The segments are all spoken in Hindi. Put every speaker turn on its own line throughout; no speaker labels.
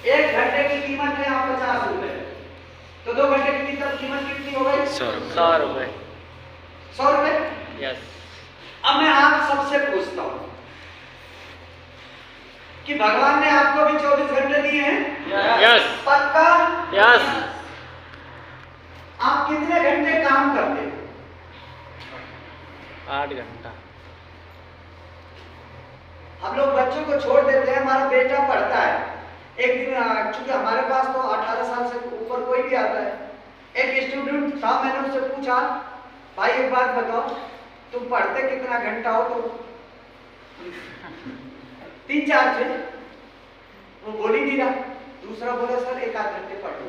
1 घंटे की कीमत है यहाँ 50 रुपए, तो 2 घंटे की कीमत कितनी हो गई?
100 रुपए।
100 रुपए।
यस।
अब मैं आप सबसे पूछता हूँ कि भगवान ने आपको भी 24 घंटे दिए हैं?
यस।
पक्का?
यस।
आप कितने घंटे काम करते हैं?
8 घंटा। हम
लोग बच्चों को छोड़ देते हैं, हमारा बेटा पढ़ता है। एक दिन चूंकि हमारे पास तो 18 साल से ऊपर कोई भी आता है, एक स्टूडेंट था, मैंने उससे पूछा, भाई एक बात बताओ, तुम पढ़ते कितना घंटा हो? तो 3-4 थे। वो बोल ही नहीं रहा। दूसरा बोला सर 1-8 घंटे पढ़ते।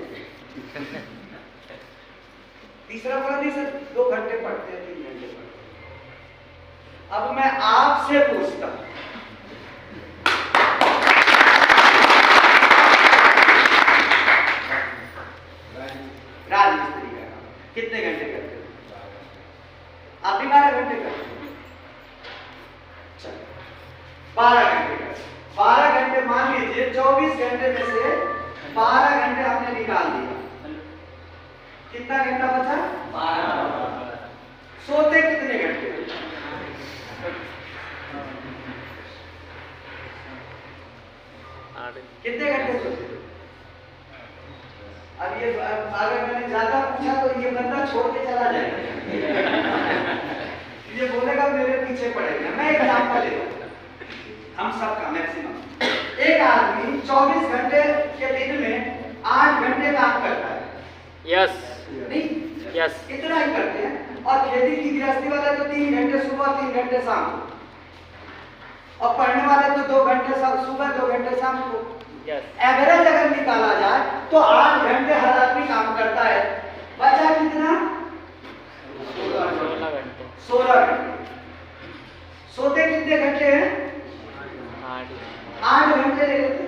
तीसरा बोला नहीं सर 2 घंटे पढ़ते हैं, 3 घंटे पढ़ते हैं। अब मैं आपसे पूछता हूं, राजमिस्त्री का काम कितने घंटे करते हो? आप भी 12 घंटे करते हो? चलो 12 घंटे करते। 12 घंटे मान लीजिए, 24 घंटे में से 12 घंटे हमने निकाल दिया, कितना घंटा बचा? 12। सोते कितने घंटे? कितने घंटे सोते? अब ये अगर मैंने ज्यादा पूछा तो ये बंदा छोड़ के चला जाएगा। ये बोलेगा मेरे पीछे पड़ेगा। मैं एग्जांपल ले रहा हूं, हम सबका मैक्सिमम। एक आदमी 24 घंटे के दिन में 8 घंटे काम करता है।
यस।
नहीं?
यस।
इतना ही करते हैं। और खेती की गृहस्थी वाले तो 3 घंटे सुबह, 3 घंटे शाम को, और पढ़ने वाले तो 2 घंटे सुबह, 2 घंटे शाम को। एवरेज अगर निकाला जाए तो 8 घंटे हर आदमी काम करता है। बचा कितना? 16 घंटे। सोते कितने घंटे हैं? 8 घंटे ले लेते।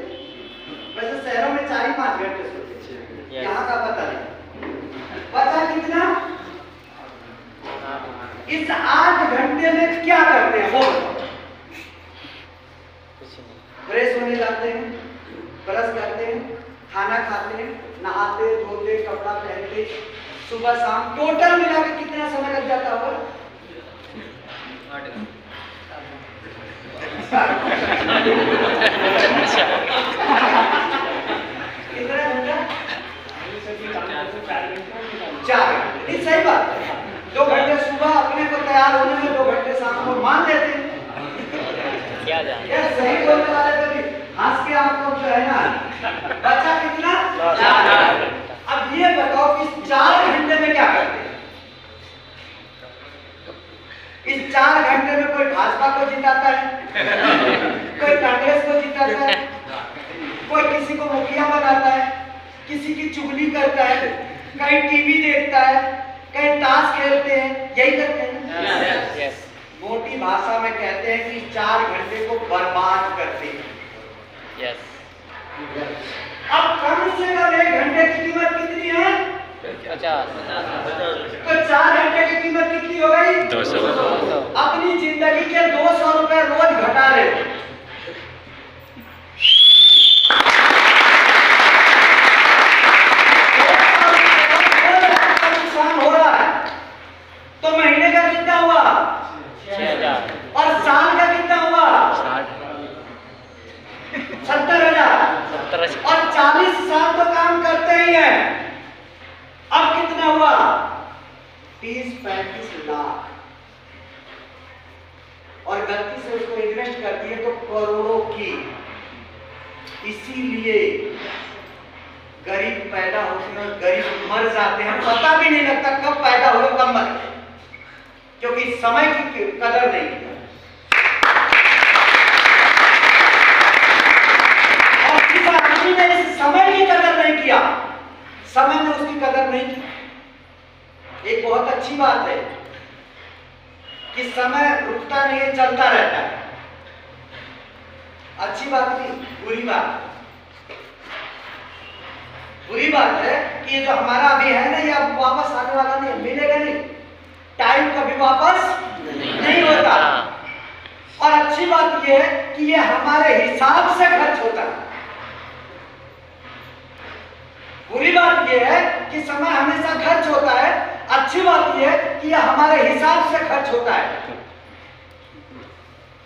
वैसे शहरों में 4-5 घंटे सोते, यहाँ का पता नहीं। बचा कितना? इस 8 घंटे में क्या करते हैं? वो फ्रेश होने जाते हैं, ब्रश करते हैं, खाना खाते हैं, नहाते धोते, कपड़ा पहनते, सुबह शाम टोटल मिला के कितना समय लग जाता होगा? 8 घंटे। कितना घंटा? 4 घंटे। ये सही बात है। 2 घंटे सुबह अपने को तैयार होने में, 2 घंटे शाम को, मान लेते हैं।
क्या जाए?
ये सही बोलने वाले तो भी हंस के आपको जो है ना, बचा कितना? 4। अब ये बताओ कि इस 4 घंटे में क्या करते हैं? इस 4 घंटे में कोई भाजपा को जिताता है, कोई कांग्रेस को जिताता है, कोई किसी को मुखिया बनाता है, किसी की चुगली करता है, कहीं टीवी देखता है, कहीं ताश खेलते हैं, यही करते हैं।
यस।
मोटी भाषा में कहते हैं कि 4 घंटे को बर्बाद करते हैं।
यस।
अब कम से कम 1 घंटे की कीमत कितनी है?
50।
तो 4 घंटे की कीमत कितनी हो गई?
200।
अपनी जिंदगी के 200 रुपए रोज घटा रहे हो। नुकसान हो रहा है, तो महीने का कितना हुआ?
6000।
और साल का कितना हुआ? 70,000। और 40 साल तो काम करते ही हैं। अब कितना हुआ? 30-35 लाख। और गलती से उसको इन्वेस्ट कर दिए तो करोड़ों की। इसीलिए गरीब पैदा होते हैं और गरीब मर जाते हैं। पता भी नहीं लगता कब पैदा हुए कब मर गए, क्योंकि समय की कदर नहीं किया। और किस आदमी ने इस समय की कदर नहीं किया, समय ने उसकी कदर नहीं की। एक बहुत अच्छी बात है कि समय रुकता नहीं है, चलता रहता है। अच्छी बात नहीं, बुरी बात। बुरी बात है कि ये जो हमारा अभी है ना, ये अब वापस आने वाला नहीं, मिलेगा नहीं। टाइम कभी वापस नहीं होता। और अच्छी बात ये है कि ये हमारे हिसाब से खर्च होता है। बात यह है कि समय हमेशा खर्च होता है। अच्छी बात यह है कि यह हमारे हिसाब से खर्च होता है,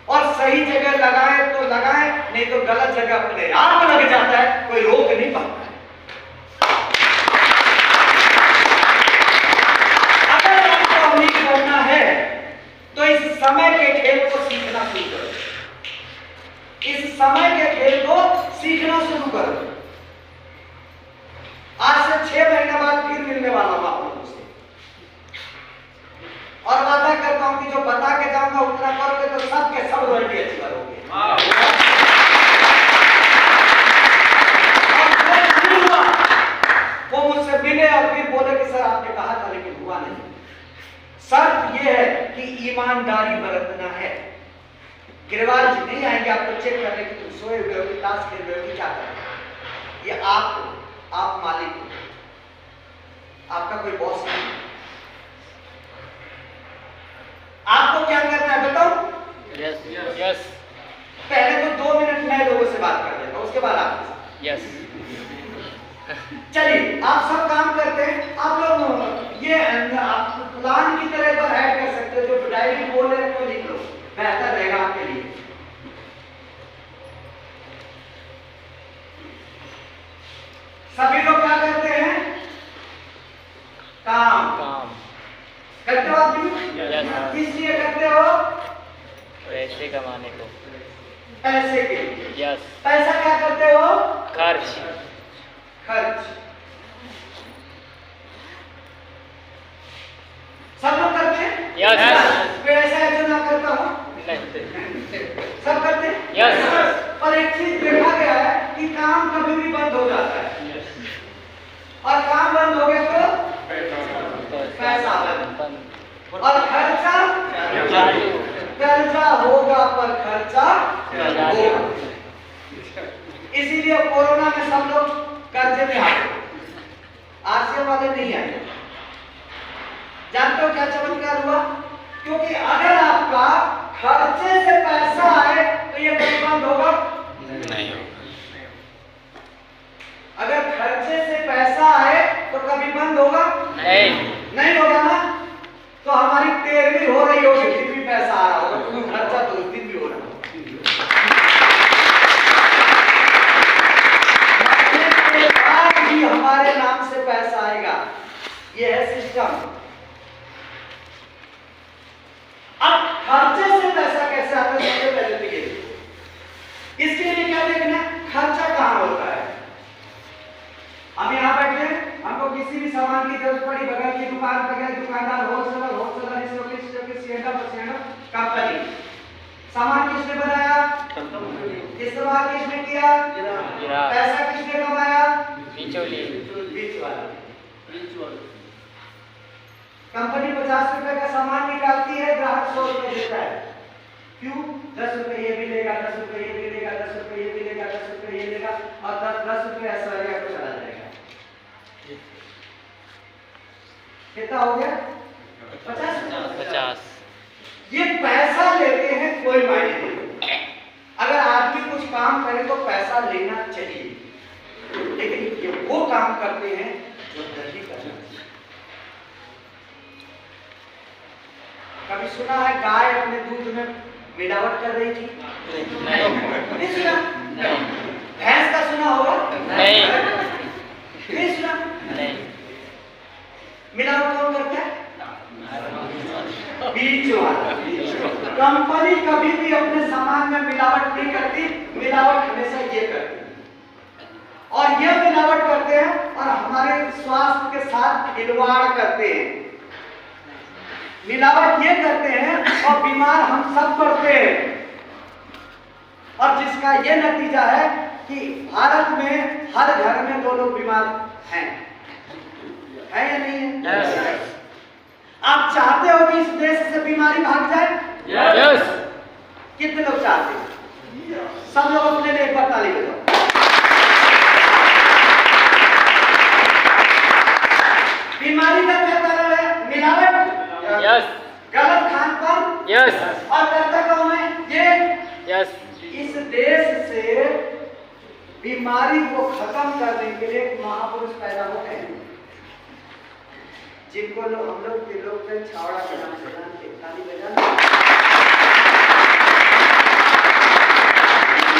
और सही जगह लगाए तो लगाए, नहीं तो गलत जगह अपने आप लग जाता है, कोई रोक नहीं पाता है। अगर आपको अमीर बनना है तो इस समय के खेल को सीखना शुरू करो। इस समय के खेल को सीखना शुरू करो। आज से 6 महीने बाद फिर मिलने वाला हूं आप लोगों से, और वादा करता हूं कि जो बता के जाऊंगा उतना करोगे तो सबके सब रॉयल्टी अच्छी करोगे। और जो नहीं हुआ वो मुझसे मिले और फिर बोले कि सर आपने कहा था लेकिन हुआ नहीं। शर्त यह है कि ईमानदारी बरतना है। गिरवाल जी नहीं आएंगे आपको चेक करने कि तुम सोए हुए हो कि ताश खेल रहे हो कि क्या कर रहे हो। ये आप मालिक हो, आपका कोई बॉस नहीं। आपको क्या करना है बताओ?
यस यस
पहले तो 2 मिनट नए लोगों से बात कर लेगा, उसके बाद आप
यस।
चलिए आप सब काम करते हैं। आप लोग ये आप प्लान की तरह पर ऐड कर सकते हो। जो डायरी बोल रहे हैं तो लिख लो, बेहतर रहेगा आपके लिए। सभी लोग क्या करते हैं? काम करते हो आप भी? किस लिए करते हो?
पैसे कमाने को।
पैसे के लिए।
यस।
पैसा क्या करते हो?
खर्च।
सब लोग करते हैं?
यस।
कोई ऐसा है जो ना करता हो? सब करते हैं?
यस।
पर एक चीज देखा गया है कि काम कभी भी बंद हो जाता है, और काम बंद हो गया तो पैसा बंद, और खर्चा कर्जा होगा पर खर्चा होगा। इसीलिए कोरोना में सब लोग कर्जे में आ गए, आरसीएम वाले नहीं आए। जानते हो क्या चमत्कार हुआ? क्योंकि अगर आपका खर्चे से पैसा आए तो ये कभी बंद होगा नहीं होगा। अगर खर्चे से पैसा आए तो कभी बंद होगा नहीं होगा ना। तो हमारी 13वीं हो रही होगी फिर भी पैसा आ रहा होगा, क्योंकि खर्चा तो उस दिन भी हो रहा होगा। आज भी हमारे नाम से पैसा आएगा, ये है सिस्टम। अब खर्चे से पैसा कैसे आता है? सबसे पहले तो ये इसके लिए क्या देखना है? खर्चा कहाँ होता है। हम यहाँ बैठे, हमको किसी भी सामान की जरूरत पड़ी, बगल की दुकान पर गए, दुकानदार होलसेलर कंपनी, सामान किसने बनाया? इस्तेमाल किसने किया? पैसा किसने कमाया? बीच वाला। कंपनी 50 रुपए का सामान निकालती है, ग्राहक 100 रुपए देता है। क्यों? 10 रुपए ये भी लेगा, 10 रुपए ये भी लेगा, 10 रुपए ये भी लेगा, 10 रुपए ये लेगा, और 10 रुपए ऐसा रहेगा तो चला जाएगा। कितना हो गया? 50। ये पैसा लेते हैं, कोई मायने नहीं। अगर आदमी कुछ काम करे तो पैसा लेना चाहिए, लेकिन ये वो काम करते हैं जो नहीं करना चाहिए। कभी सुना है गाय अपने दूध में मिलावट कर रही थी? नहीं सुना? भैंस का सुना होगा? नहीं सुना? मिलावट कौन करता है? बीच वाला। कंपनी कभी भी अपने सामान में मिलावट नहीं करती, मिलावट हमेशा ये करती है, और ये मिलावट करते हैं और हमारे स्वास्थ्य के साथ खिलवाड़ करते हैं। मिलावट ये करते हैं और बीमार हम सब पड़ते हैं, और जिसका ये नतीजा है कि भारत में हर घर में 2 लोग बीमार हैं, है या नहीं है? आप चाहते हो कि इस देश से बीमारी भाग जाए?
यस।
कितने लोग चाहते हैं? सब लोग अपने लिए एक बार ताली बजाओ। बीमारी का क्या कारण है? मिलावट,
यस।
गलत खान पान,
यस।
और करता कौन है? ये।
यस।
इस देश से बीमारी को खत्म करने के लिए एक महापुरुष पैदा हो गए हैं, जिनको हम लोग त्रिलोकचंद छावड़ा के नाम से जानते हैं। ताली बजाना।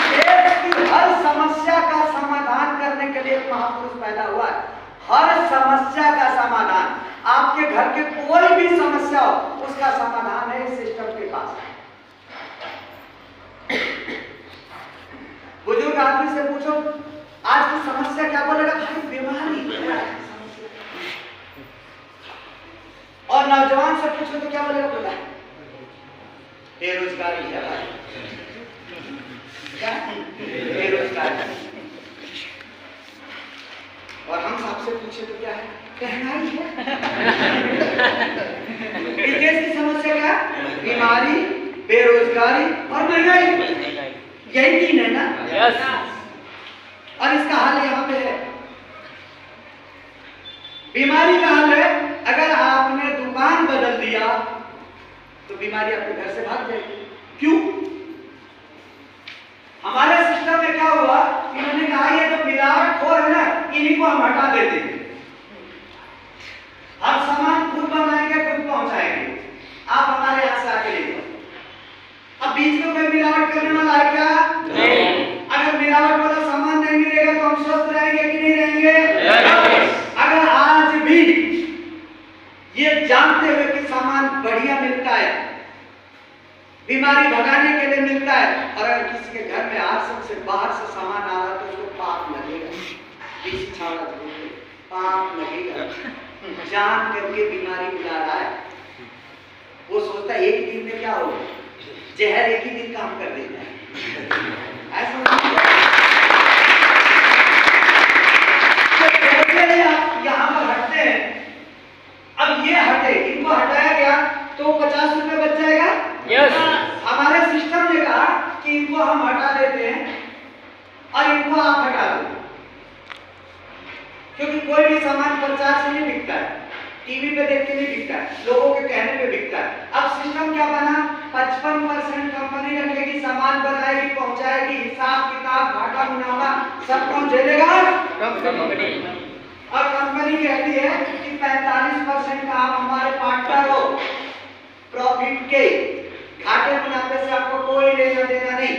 देश की हर समस्या का समाधान करने के लिए एक महापुरुष पैदा हुआ है। हर समस्या का समाधान, आपके घर के कोई भी समस्या हो, उसका समाधान है इस सिस्टम के पास। बुजुर्ग आदमी से पूछो आज की समस्या क्या, बोलेगा भाई बीमारी। और नौजवान से पूछो तो क्या बोलेगा, बोला बेरोजगारी है भाई, क्या बेरोजगारी। और हम आपसे पूछे तो क्या है, महंगाई है। इस देश की समस्या क्या है, बीमारी, बेरोजगारी और महंगाई। यही तीन है ना।
यस।
और इसका हल यहाँ पे है। बीमारी का हल है, अगर आपने दुकान बदल दिया तो बीमारी आपके घर से भाग जाएगी। क्यों? हमारे सिस्टम में क्या हुआ, इन्होंने कहा ये जो मिलावटखोर है ना, इन्हीं को हम हटा देते हैं। हम सामान खुद बनाएंगे, खुद पहुंचाएंगे, आप हमारे यहाँ से आके ले जाओ। अब बीच में कोई मिलावट करने वाला है क्या?
नहीं।
अगर मिलावट वाला सामान नहीं मिलेगा तो हम स्वस्थ रहेंगे कि नहीं रहेंगे? अगर आज भी ये जानते हुए कि सामान बढ़िया मिलता है, बीमारी भगाने के लिए मिलता है, और अगर किसी के घर में आश्रम से बाहर से सामान आ रहा है तो उसको पाप लगेगा, किसी छावड़ा से पाप लगेगा। जान करके बीमारी मिला रहा है। वो सोचता है एक दिन में क्या होगा, जहर एक ही दिन काम कर देता है। ऐसा आप यहाँ पर हटते हैं, अब ये हटे, इनको हटाया गया तो 50 रुपए बच जाएगा।
यस।
हमारे सिस्टम ने कहा कि इनको हम हटा देते हैं और इनको आप हटा दो, क्योंकि कोई भी सामान प्रचार से नहीं बिकता है, टीवी पे देख के नहीं बिकता है, लोगों के कहने पे बिकता है। अब सिस्टम क्या बना, 55% कंपनी रखेगी, सामान बनाएगी, पहुंचाएगी, हिसाब किताब घाटा मुनाफा सब कौन झेलेगा?
कंपनी।
और कंपनी कहती है कि 45% का आप हमारे पार्टनर हो, प्रॉफिट के, घाटे मुनाफे से आपको कोई लेना देना नहीं।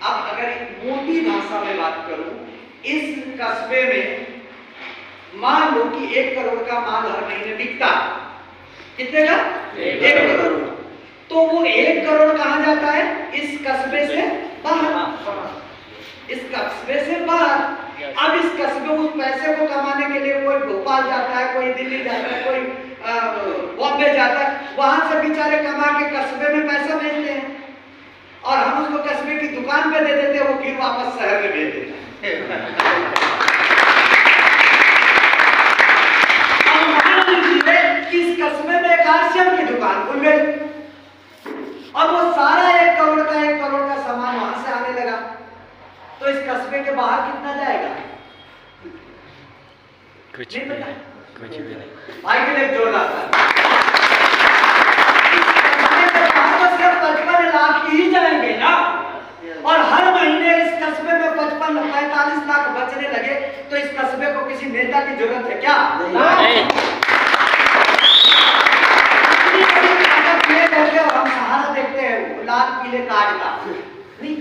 अब अगर एक मोटी भाषा में बात करूं, इस कस्बे में मान लो कि 1 करोड़ का माल हर महीने बिकता, कितने का? 1 करोड़। तो वो 1 करोड़ कहां जाता है? इस कस्बे से बाहर, इस कस्बे से बाहर। अब इस कस्बे उस पैसे को कमाने के लिए कोई भोपाल जाता है, कोई दिल्ली जाता है, कोई बॉम्बे जाता है, वहां से बेचारे कमा के कस्बे में पैसा भेजते हैं और हम उसको कस्बे की दुकान पे दे देते हैं, वो फिर वापस शहर में भेज देता है। इस कस्बे में एक आरसीएम की दुकान खुल गई और वो सारा 1 करोड़ का सामान वहां से आने लगा, तो इस कस्बे के बाहर कितना जाएगा?
कुछ भी नहीं, कुछ भी नहीं।
भाई के लिए जोरदार था। इस कस्बे 55 लाख ही जाएंगे ना, और हर महीने इस कस्बे में 45 लाख बचने लगे, तो इस कस्बे को किसी नेता की जरूरत है क्या? नहीं। और हम सहारा देखते हैं लाल पीले कार्ड का, नहीं,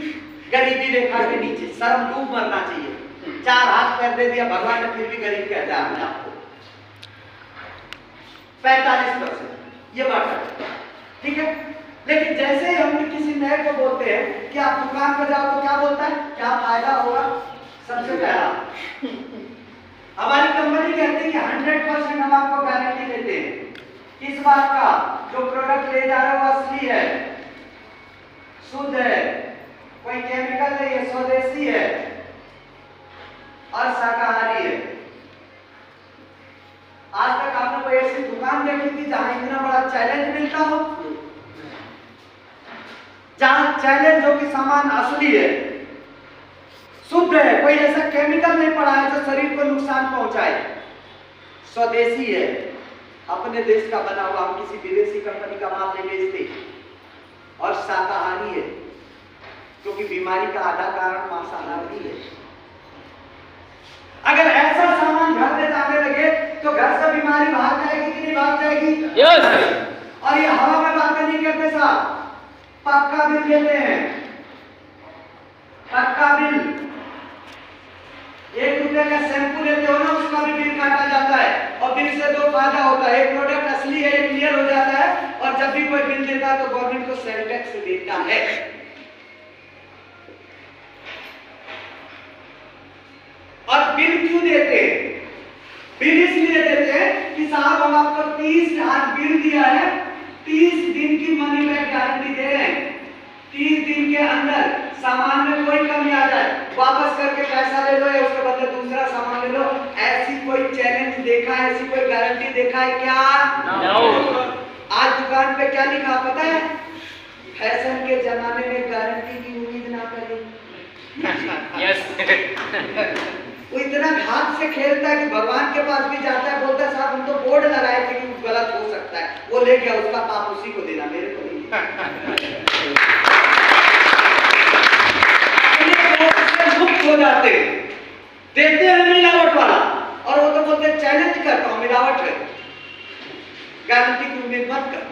गरीबी रेखा के नीचे, शर्म डूब मरना चाहिए। 4 हाथ पैर दे दिया भगवान ने, फिर भी गरीब कहता है अपने आपको। 45% ये बात है, ठीक है। लेकिन जैसे ही हम किसी नए को बोलते हैं कि आप दुकान पर जाओ, तो क्या बोलता है, क्या फायदा होगा? सबसे पहला हमारी कंपनी कहती है कि 100% हम आपको गारंटी देते हैं इस बात का, जो प्रोडक्ट ले जा रहे हो असली है, शुद्ध है, कोई केमिकल नहीं है, स्वदेशी है और शाकाहारी है। आज तक आपने कोई ऐसी दुकान देखी थी जहां इतना बड़ा चैलेंज मिलता हो, जहां चैलेंज हो कि सामान असली है, शुद्ध है, कोई ऐसा केमिकल नहीं पड़ा है जो शरीर को नुकसान पहुंचाए, स्वदेशी है, अपने देश का बना हुआ, हम किसी विदेशी कंपनी का माल नहीं बेचते, और शाकाहारी है, क्योंकि बीमारी का आधा कारण मांसाहार ही है। अगर ऐसा सामान घर में जाने लगे तो घर से बीमारी भाग जाएगी कि नहीं भाग जाएगी?
यस।
और ये हवा में बातें नहीं करते साहब, पक्का बिल देते हैं, पक्का बिल। 1 रुपए का शैम्पू लेते हो ना, उसका भी बिल काटा जाता है और बिल से 2 फायदा होता है, एक प्रोडक्ट असली है ये क्लियर हो जाता है और जब भी कोई बिल देता है तो गवर्नमेंट को सेल टैक्स देता है। और बिल क्यों देते हैं? बिल इसलिए देते हैं कि साहब हम आपको 30 आज बिल दिया है, 30 दिन की मनी बैक गारंटी दे रहे हैं। 30 दिन के अंदर सामान में कोई कमी आ जाए वापस करके पैसा ले लो या उसके बदले दूसरा सामान ले लो। ऐसी कोई चैलेंज देखा है, ऐसी कोई गारंटी देखा है क्या?
No.
आज दुकान पे क्या लिखा पता है? फैशन के जमाने में गारंटी की उम्मीद ना करें।
यस।
वो इतना घात से खेलता है कि भगवान के पास भी जाता है, बोलता है साहब हम तो बोर्ड लगाए थे कि गलत हो सकता है, वो ले गया, उसका पाप उसी को देना, मेरे को नहीं। मुक्त हो जाते, देते हैं मिलावट वाला और वो तो बोलते चैलेंज करता हूँ मिलावट है, गारंटी की उम्मीद मत कर।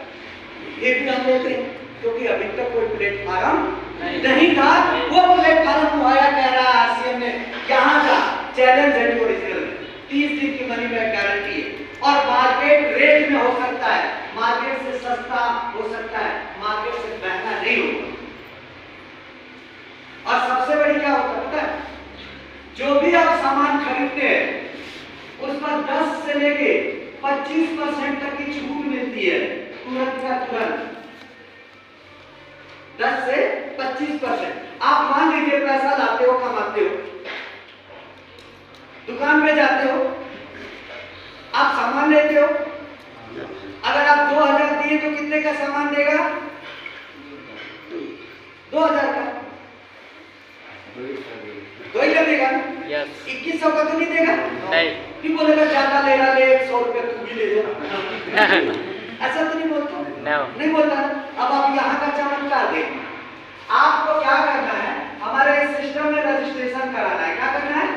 ये भी हम लेते हैं क्योंकि अभी तक कोई प्लेटफार्म नहीं था। वो प्लेटफार्म मुहैया कह रहा है आरसीएम ने, यहाँ का चैलेंज है ओरिजिनल, 30 दिन की मनी बैक गारंटी है और मार्केट रेट में हो सकता है, मार्केट से सस्ता हो सकता है, मार्केट से महंगा नहीं होगा। और सबसे बड़ी क्या होता है पता है? जो भी आप सामान खरीदते हैं उस पर 10 से लेके 25% तक की छूट मिलती है, तुरंत का तुरंत 10 से 25%। आप मान लीजिए पैसा लाते हो, कमाते हो, दुकान पे जाते हो, आप सामान लेते हो, अगर आप 2000 दिए तो कितने का सामान देगा? 2000 का, 2 ही का देगा।
यस।
2100 का तो नहीं देगा।
नहीं।
कि बोलेगा ज्यादा ले रहा ले, 100 रुपए तू भी ले जा। ऐसा तो नहीं बोलता।
No.
नहीं बोलता। अब आप यहाँ का चमत्कार देखिए, आपको क्या करना है, हमारे इस सिस्टम में रजिस्ट्रेशन कराना है। क्या करना है?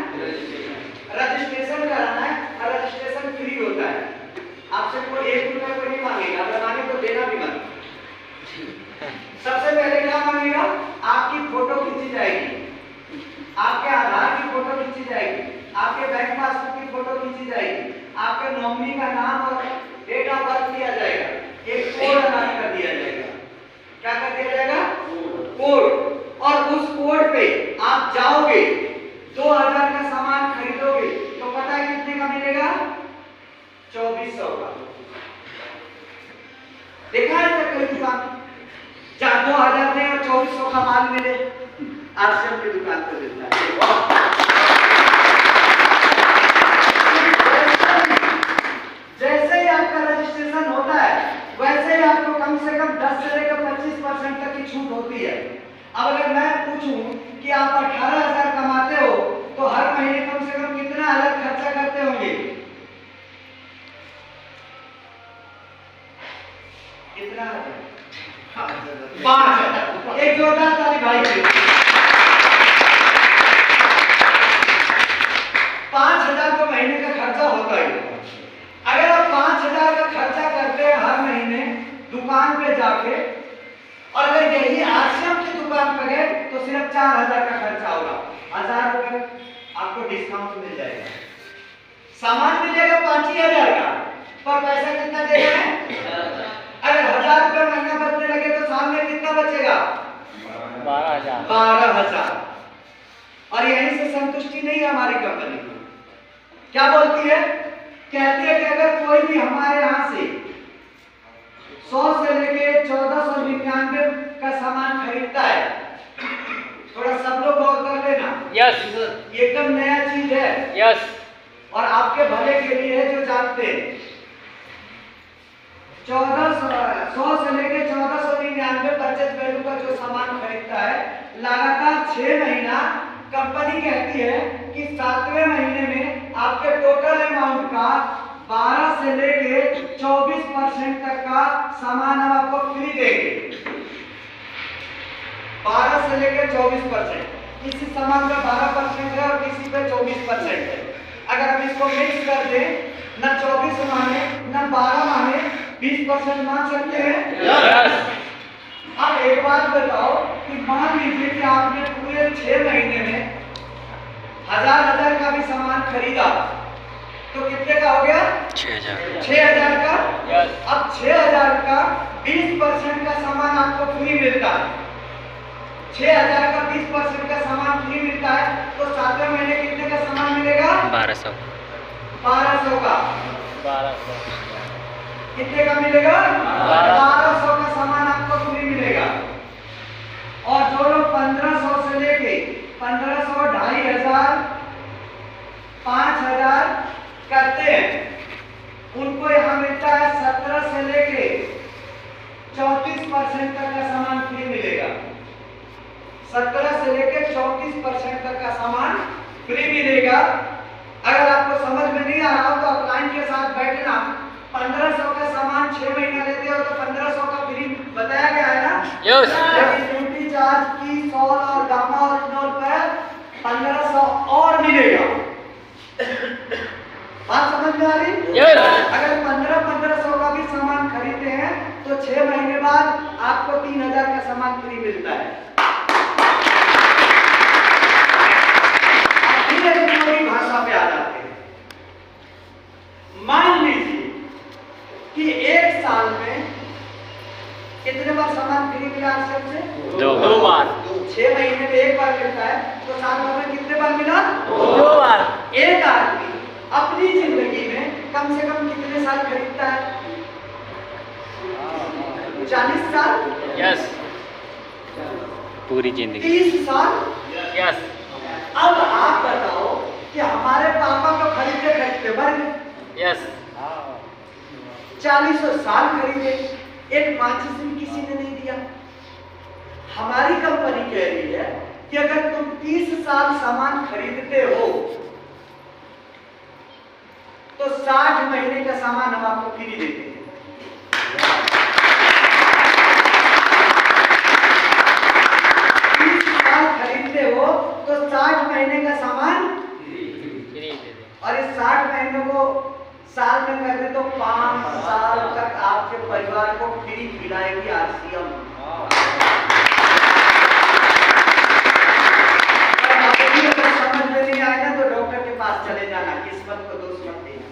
रजिस्ट्रेशन कराना है और रजिस्ट्रेशन फ्री होता है। आपसे कोई 1 रुपया कोई नहीं मांगेगा, अगर मांगे तो देना भी मत। सबसे पहले क्या मांगेगा? आपकी फोटो खींची जाएगी, आपके आधार की फोटो खींची जाएगी, आपके बैंक पासबुक की फोटो खींची जाएगी, आपके नॉमिनी का नाम और डेट ऑफ बर्थ दिया जाएगा, एक कोड अनाउंस कर दिया जाएगा। क्या कर दिया जाएगा? कोड। और उस कोड पे आप जाओगे, 2000 का सामान खरीदोगे तो पता है कितने का मिलेगा? 2400 का। देखा है तक कोई दुकान जहाँ 2000 दे और 2400 का माल मिले? आरसीएम की दुकान पे मिलता है। जैसे ही आपका रजिस्ट्रेशन होता है वैसे ही आपको कम से कम 10 से लेकर 25% तक की छूट होती है। अब अगर मैं पूछूं कि आप 18,000 कमाते हो तो हर महीने कम से कम कितना अलग खर्चा करते होंगे? कितना? 5,000। एक जोरदार ताली भाई के लिए। 5,000 तो महीने का खर्चा होता ही। अगर आप 5,000 का खर्चा करते हैं हर महीने दुकान पे जाके, और अगर यही आरसीएम की दुकान पर गए तो सिर्फ 4,000 का खर्चा होगा। 1,000 रुपए आपको डिस्काउंट मिल जाएगा, सामान मिलेगा 5,000 का, पर पैसा कितना देना है? अगर 1,000 रुपए महीना बचने लगे तो साल में कितना बचेगा? 12,000। और यहीं से संतुष्टि नहीं है हमारी कंपनी। क्या बोलती है? कहती है कि अगर कोई भी हमारे यहाँ से 100 से लेके 1499 का सामान खरीदता है, थोड़ा सब लोग गौर कर लेना।
यस।
एकदम नया चीज है।
यस।
और आपके भले के लिए है जो जानते हैं। 100 से लेके 1499 परचेज वैल्यू का जो सामान खरीदता है, लगातार 6 महीना कंपनी कहती है कि 7वें महीने में आपके टोटल अमाउंट का 12 से लेके 24% तक का सामान हम आपको फ्री देंगे। 12 से लेके 24%। किसी सामान पे 12% है और किसी पे 24% है। अगर हम इसको मिक्स कर दें, ना 24 माने ना 12 माने, 20% मान सकते हैं?
यस।
अब एक बात बताओ कि मान लीजिए कि आपने पूरे 6 महीने में 1000 का भी सामान खरीदा, तो कितने का हो गया? 6000 का।
यस।
अब 6000 का 20% का सामान आपको फ्री मिलता है। 6000 का 20% का सामान फ्री मिलता है, तो 7वें महीने कितने का सामान मिलेगा?
1200
का।
1200
कितने का मिलेगा? 1200 का सामान आपको फ्री मिलेगा। और जो लोग 1500 से लेके 1500, 2500, 5000 करते हैं, उनको यहाँ मिलता है 17 से लेके 34% तक का सामान फ्री मिलेगा। 17 से लेके 34% तक का सामान फ्री मिलेगा। अगर आपको समझ में नहीं आ रहा हो तो आप लाइन के साथ बैठना। 1500 का सामान 6 महीना लेते हो तो 1500 का फ्री बताया गया है ना?
यस।
ड्यूटी चार्ज की सॉल और गामा और इथनॉल पर 1500 और मिलेगा। बात समझ में आ रही?
यस।
अगर 1500 का भी सामान खरीदते हैं तो 6 महीने बाद आपको 3000 का सामान फ्री मिलता है। भाषा पे आ जाते हैं। मान लीजिए कि एक साल में कितने बार सामान फ्री मिला आरसीएम से?
2 बार।
6 महीने में एक बार मिलता है, तो साल भर में कितने बार मिला?
2 बार।
एक आदमी अपनी जिंदगी में कम से कम कितने साल खरीदता है? 40 साल।
यस। पूरी जिंदगी।
30 साल।
यस।
अब आप बताओ कि हमारे पापा तो खरीदते खरीदते मर गए।
यस।
40 साल खरीदे, एक माचिस भी किसी ने नहीं दिया। हमारी कंपनी कह रही है कि अगर तुम 30 साल सामान खरीदते हो तो 60 महीने का सामान हम आपको फ्री देते हैं। 30 साल खरीदते हो तो 60 महीने का सामान
फ्री दे दे।
और इस 60 महीनों को साल में कर दे तो 5 साल तक आपके परिवार को फ्री खिलाएगी आरसीएम। अगर समझ में नहीं आए ना तो डॉक्टर के पास चले जाना, किस्मत को दोष मत देना।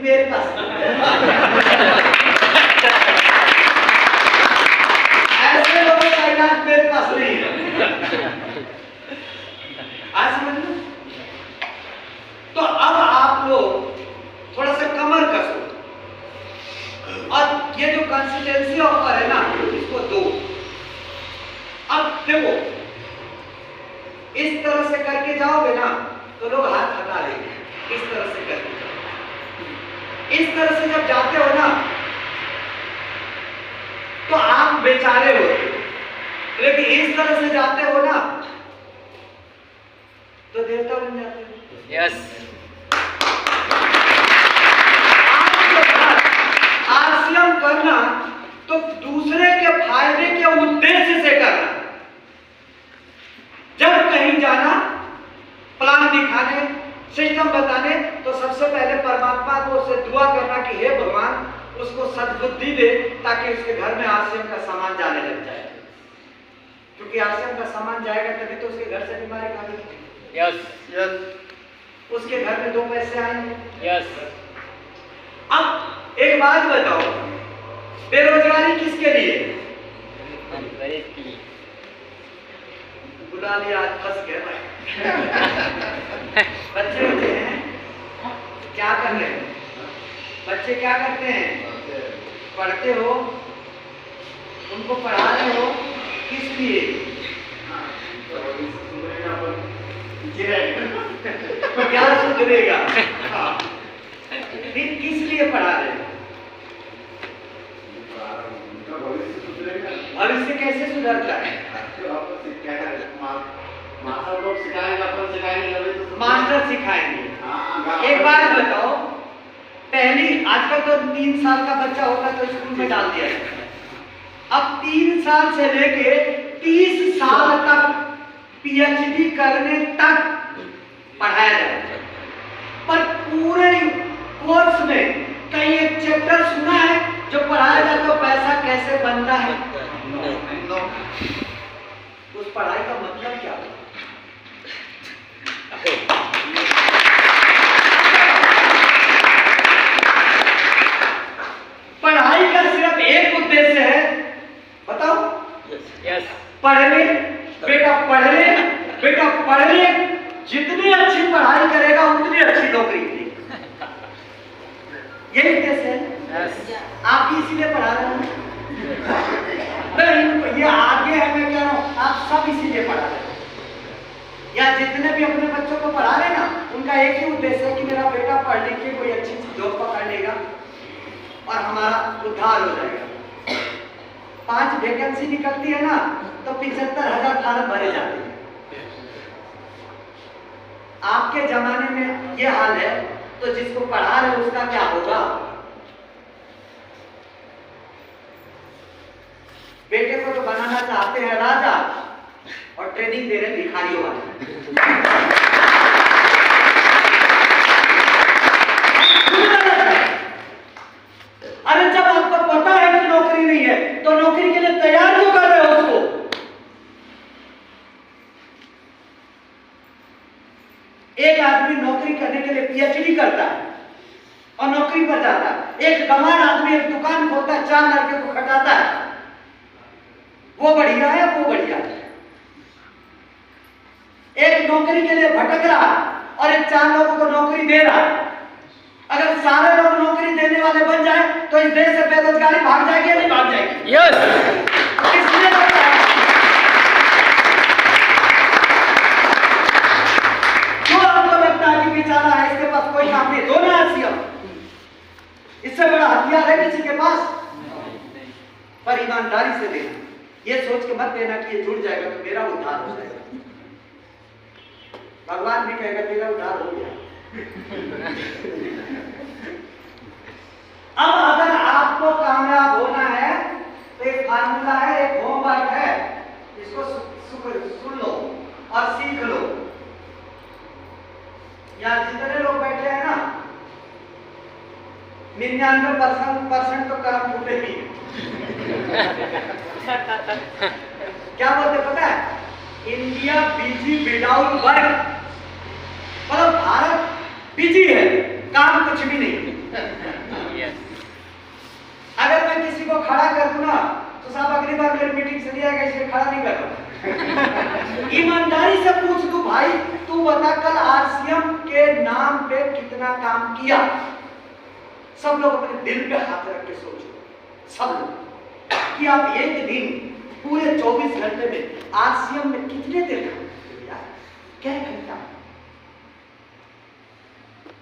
मेरे पास ऐसे लोगों का इलाज मेरे पास नहीं है। आज समझ लो। तो अब आप लोग थोड़ा सा कमर कसो और ये जो कंसिस्टेंसी ऑफर है ना इसको दो। अब देखो इस तरह से करके जाओगे ना तो लोग हाथ हटा लेंगे। इस तरह से करके जाओ। इस तरह से जब जाते हो ना तो आप बेचारे हो, लेकिन इस तरह से जाते हो ना तो देवता बन जाते हो।
यस।
आरसीएम करना तो दूसरे के फायदे के उद्देश्य से करना। जब कहीं जाना प्लान दिखाने, सिस्टम बताने, तो सबसे पहले परमात्मा को उससे दुआ करना कि हे भगवान उसको सद्बुद्धि दे ताकि उसके घर में आरसीएम का सामान जाने लग जाए। क्योंकि आरसीएम का सामान जाएगा तभी तो उसके घर से बीमारी भागेगी।
यस।
यस। उसके घर में 2 पैसे आएंगे।
यस।
अब एक बात बताओ, बेरोजगारी किसके लिए?
गरीब के लिए।
बुला लिया, आज फंस गए भाई। बच्चे होते हैं क्या कर रहे हैं? बच्चे क्या करते हैं? पढ़ते हो, उनको पढ़ा रहे हो, किस लिए? क्या सुधरेगा? फिर किस लिए पढ़ा रहे हो? भविष्य कैसे सुधरता है? मास्टर सिखाएंगे। एक बात बताओ, पहली आजकल तो 3 साल का बच्चा होगा तो स्कूल में डाल दिया जाता है। अब 3 साल से लेके 30 साल तक पीएचडी करने तक जितनी अच्छी पढ़ाई करेगा उतनी अच्छी नौकरी मिलेगी। यही कैसे है? आप भी इसीलिए पढ़ा रहे हैं? नहीं, ये आगे है, मैं कह रहा हूँ आप सब इसीलिए पढ़ा रहे हैं। या जितने भी अपने बच्चों को पढ़ा रहे ना, उनका एक ही उद्देश्य है कि मेरा बेटा पढ़ लिख के कोई अच्छी जॉब पकड़ लेगा और हमारा उद्धार हो जाएगा। 5 वैकेंसी निकलती है ना तो 75,000 फार्म भरे जाते हैं। आपके जमाने में ये हाल है तो जिसको पढ़ा रहे उसका क्या होगा? बेटे को तो बनाना चाहते हैं राजा और ट्रेनिंग दे रहे भिखारियों वाले। अरे जब आपको पता है कि नौकरी नहीं है तो नौकरी के लिए तैयार क्यों कर रहे हो उसको? एक आदमी नौकरी करने के लिए पीएचडी करता है और नौकरी पर जाता है। एक गंवार आदमी एक दुकान खोलता है, 4 लड़के को खटाता है। वो बढ़िया है, वो बढ़िया है। एक नौकरी के लिए भटक रहा और एक 4 लोगों को नौकरी दे रहा। अगर सारे लोग नौकरी देने वाले बन जाए तो इस देश से बेरोजगारी भाग जाएगी या नहीं भाग जाएगी?
यस।
इसलिए जो आपको लगता है कि बेचारा है, इसके पास कोई काम नहीं, दो ना सीएम, इससे बड़ा हथियार है किसी के पास? पर ईमानदारी से देना, ये सोच के मत देना कि ये जुड़ जाएगा तो मेरा उद्धार हो जाएगा। भगवान भी कहेगा तेरा उद्धार हो गया। अब अगर आपको कामयाब होना है तो एक फार्मूला है, एक होमवर्क है, इसको सुन लो और सीख लो। यहाँ जितने लोग बैठे हैं ना, 99% तो कर्म फूटे ही है। क्या बोलते पता है? इंडिया बिजी विदाउट वर्क, मतलब भारत बिजी है, काम कुछ भी नहीं। अगर मैं किसी को खड़ा कर दूं ना तो साहब अगली बार मेरी मीटिंग से लिया गया, इसलिए खड़ा नहीं कर रहा। ईमानदारी से पूछ दू भाई, तू बता कल आरसीएम के नाम पे कितना काम किया? सब लोग अपने दिल पे हाथ रख के सोचो, सब लोग, कि आप एक दिन पूरे 24 घंटे में आरसीएम में कितने देर काम करते यार? क्या घंटा?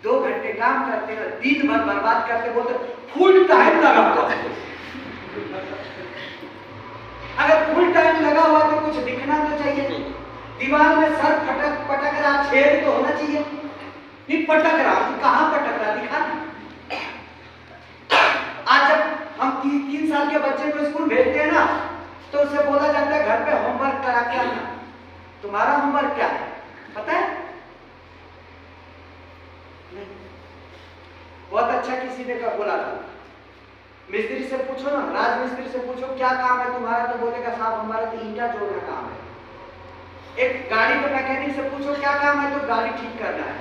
2 घंटे काम करते हैं, दिन भर बर्बाद करते, बोलते फुल टाइम लगा हुआ। अगर फुल टाइम लगा हुआ तो कुछ दिखना तो चाहिए। दीवार में सर पटक रहा, छेद तो होना चाहिए। नहीं पटक रहा, कहां पटक रहा दिखा। आज जब हम 3 साल के बच्चे को स्कूल भेजते हैं ना तो उसे बोला जाता है घर पे होमवर्क करा के आना। तुम्हारा होमवर्क क्या है पता है? नहीं। बहुत अच्छा किसी ने बोला था, मिस्त्री से पूछो ना, राजमिस्त्री से पूछो क्या काम है तुम्हारा, तो बोलेगा साहब हमारा तो ईंटा जोड़ना काम है। एक गाड़ी के मैकेनिक से पूछो क्या काम है, तो गाड़ी ठीक करना है।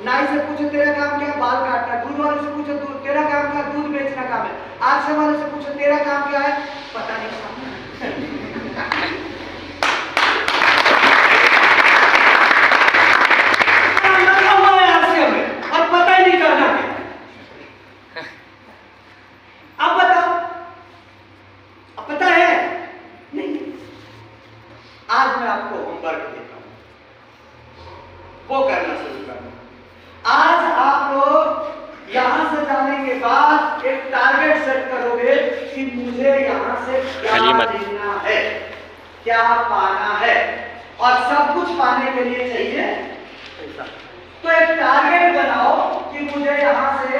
नाई से पूछो तेरा काम क्या, बाल काटना है। दूध वाले से पूछो तेरा काम क्या, दूध बेचना काम है। आरसे वाले से पूछो तेरा काम क्या है, पता नहीं काम। और पता ही नहीं करना क्या। अब बताओ, अब पता है नहीं? आज मैं आपको होमवर्क देता हूं, वो करना शुरू करना। आज आप लोग यहां से जाने के बाद एक टारगेट सेट करोगे कि मुझे यहां से क्या लेना है, क्या पाना है, और सब कुछ पाने के लिए चाहिए पैसा। तो एक टारगेट बनाओ कि मुझे यहां से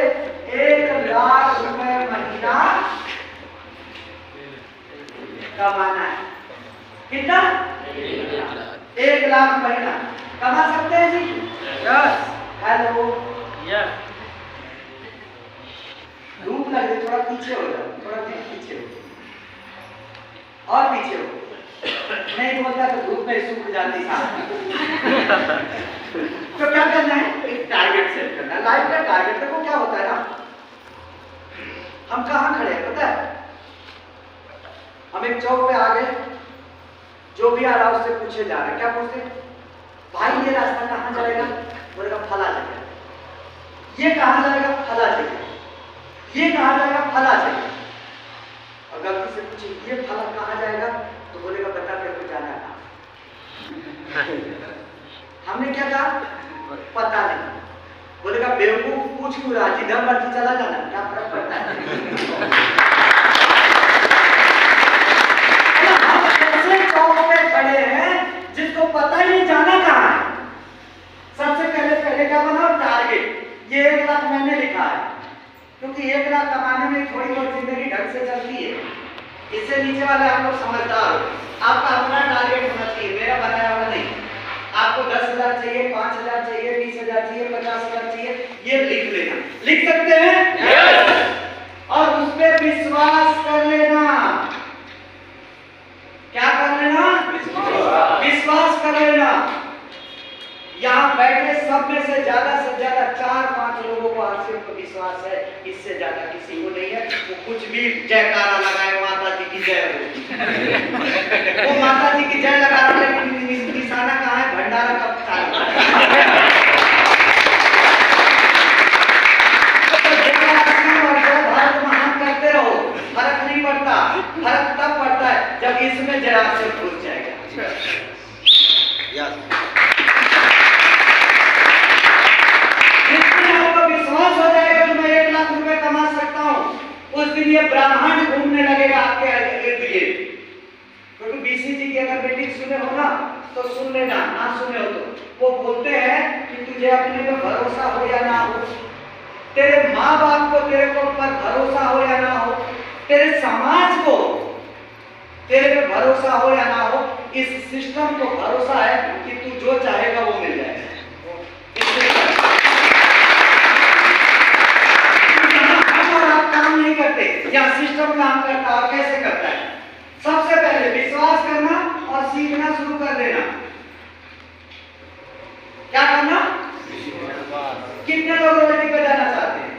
1 लाख रुपए महीना कमाना है। कितना? 1 लाख महीना कमा सकते हैं जी? यस। Hello, yes. धूप लग रही, थोड़ा पीछे हो जाओ, थोड़ा पीछे हो और पीछे हो। नहीं बोलता तो धूप में सूख जाती तो क्या करना है? एक टारगेट सेट करना है। लाइफ का टारगेट देखो क्या होता है ना, हम कहां खड़े हैं पता है? हम एक चौक पे आ गए, जो भी आ रहा उससे पूछे जा रहे हैं। क्या पूछते? भाई ये रास्ता कहाँ जाएगा? बोलेगा फला जगह। ये कहाँ जाएगा? फला जगह। ये कहाँ जाएगा? फला जगह। और गलती से पूछे ये फला कहाँ जाएगा, तो बोलेगा बता तेरे को जाना है। हमने क्या कहा? पता नहीं। बोलेगा बेवकूफ पूछ क्यों रहा, जिधर मर्जी चला जाना, क्या फर्क पड़ता है? हम ऐसे चौक पे खड़े हैं जिसको पता ही नहीं जाना कहाँ है। सबसे पहले क्या बनाओ? टारगेट। ये 1 लाख मैंने लिखा है, क्योंकि 1 लाख कमाने में थोड़ी बहुत जिंदगी ढंग से चलती है। इससे नीचे वाले आप लोग समझदार हो। आपका अपना टारगेट होना चाहिए, मेरा बनाया हुआ नहीं। आपको 10,000 चाहिए, 5,000 चाहिए, 20,000 चाहिए, 50,000 चाहिए, ये लिख लेना। लिख सकते हैं? yes! और उस पर विश्वास कर लेना। क्या कर लेना? विश्वास कर लेना। यहाँ बैठे सब में से ज्यादा 4-5 लोगों को आज सिर्फ विश्वास है, इससे ज्यादा किसी को नहीं है। वो कुछ भी जयकारा लगाए, माता जी की जय हो। वो माता जी की जय लगा रहा है, लेकिन निशाना कहाँ है? भंडारा कब चालू है? भारत महान करते रहो, फर्क नहीं पड़ता। फर्क तब पड़ता है जब इसमें जरा से घुस जाएगा। विश्वास हो जाएगा कि मैं 1 लाख रुपए कमा सकता हूँ, उस दिन ये ब्रह्मांड घूमने लगेगा आपके इर्द गिर्द। क्योंकि बीसी जी की अगर मीटिंग सुने हो ना तो सुन लेना, ना सुने हो तो वो बोलते हैं कि तुझे अपने पे भरोसा हो या ना हो, तेरे माँ बाप को तेरे को पर भरोसा हो या ना हो, तेरे समाज को तेरे पे भरोसा हो या ना हो, इस सिस्टम को भरोसा है कि तू जो चाहेगा वो मिल जाएगा। नहीं करते या सिस्टम काम करता है। और कैसे करता है? सबसे पहले विश्वास करना और सीखना शुरू कर देना। क्या करना? कितने लोग रॉयल्टी पे जाना चाहते हैं?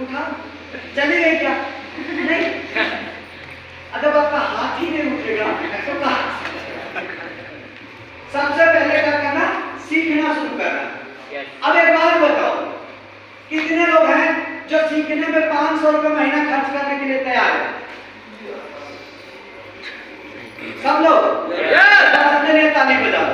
उठा चली गई क्या? नहीं। अगर आपका हाथ ही नहीं उठेगा तो कहां? सबसे पहले क्या करना? सीखना शुरू करना। अब एक बात बताओ, कितने लोग हैं जो सीखने में 500 रुपए महीना खर्च करने के लिए तैयार है? सब लोग? अपने लिए ताली बजाओ।